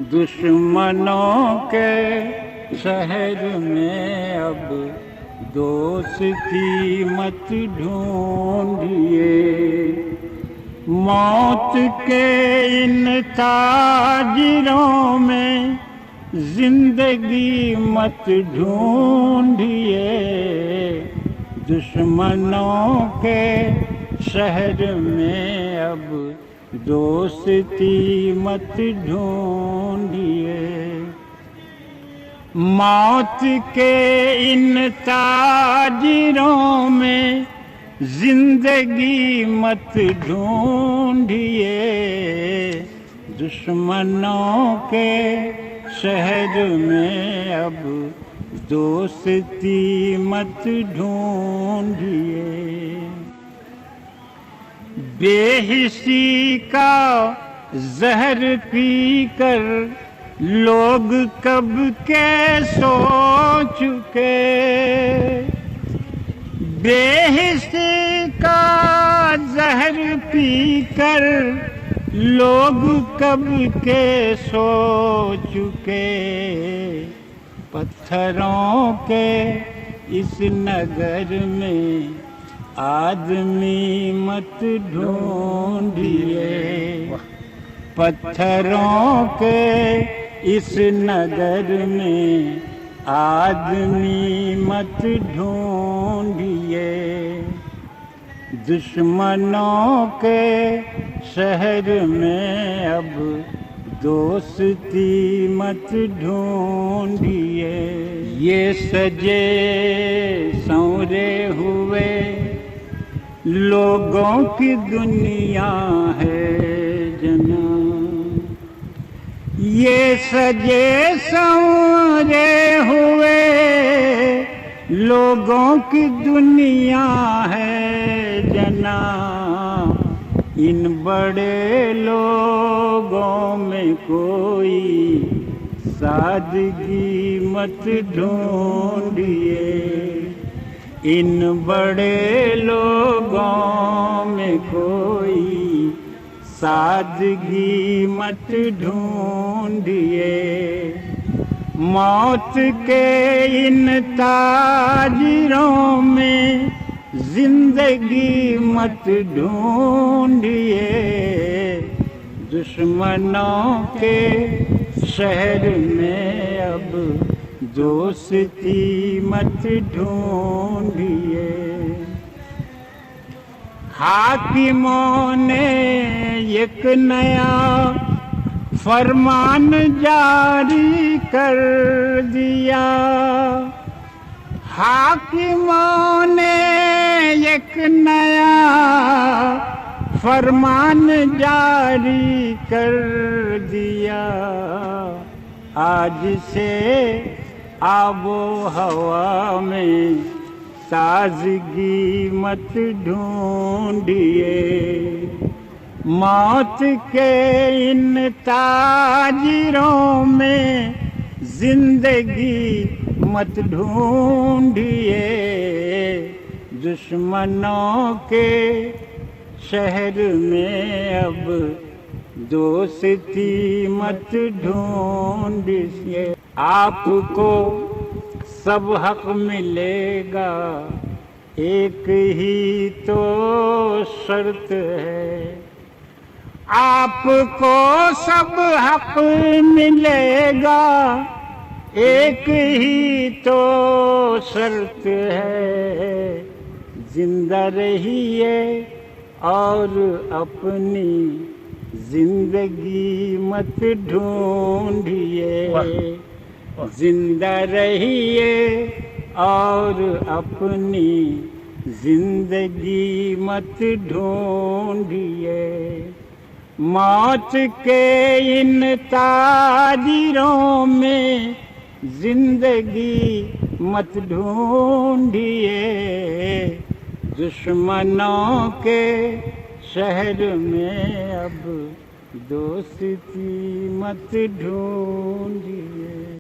دشمنوں کے شہر میں اب دوستی مت ڈھونڈیے، موت کے ان تاجروں میں زندگی مت ڈھونڈیے، دشمنوں کے شہر میں اب دوستی مت ڈھونڈیے، موت کے ان تاجروں میں زندگی مت ڈھونڈیے، دشمنوں کے شہر میں اب دوستی مت ڈھونڈیے، بے حسی کا زہر پی کر لوگ کب کے سو چکے، بے حسی کا زہر پی کر لوگ کب کے سو چکے، پتھروں کے اس نگر میں آدمی مت ڈھونڈیے، پتھروں کے اس نگر میں آدمی مت ڈھونڈیے، دشمنوں کے شہر میں اب دوستی مت ڈھونڈیے، یہ سجے سنورے ہوئے لوگوں کی دنیا ہے جناں، یہ سجے سنورے ہوئے لوگوں کی دنیا ہے جناں، ان بڑے لوگوں میں کوئی سادگی مت ڈھونڈیے، ان بڑے لوگوں میں کوئی سادگی مت ڈھونڈیے، موت کے ان تاجروں میں زندگی مت ڈھونڈیے، دشمنوں کے شہر میں اب دوستی مت ڈھونڈیے، حاکموں نے ایک نیا فرمان جاری کر دیا، حاکموں نے ایک نیا فرمان جاری کر دیا، آج سے آب و ہوا میں تازگی مت ڈھونڈیے، موت کے ان تاجروں میں زندگی مت ڈھونڈیے، دشمنوں کے شہر میں اب دوستی مت ڈھونڈیے، آپ کو سب حق ملے گا، ایک ہی تو شرط ہے، آپ کو سب حق ملے گا، ایک ہی تو شرط ہے، زندہ رہیے اور اپنی زندگی مت ڈھونڈیے، زندہ رہیے اور اپنی زندگی مت ڈھونڈیے، موت کے ان تاجروں میں زندگی مت ڈھونڈیے، دشمنوں کے شہر میں اب دوستی مت ڈھونڈیے۔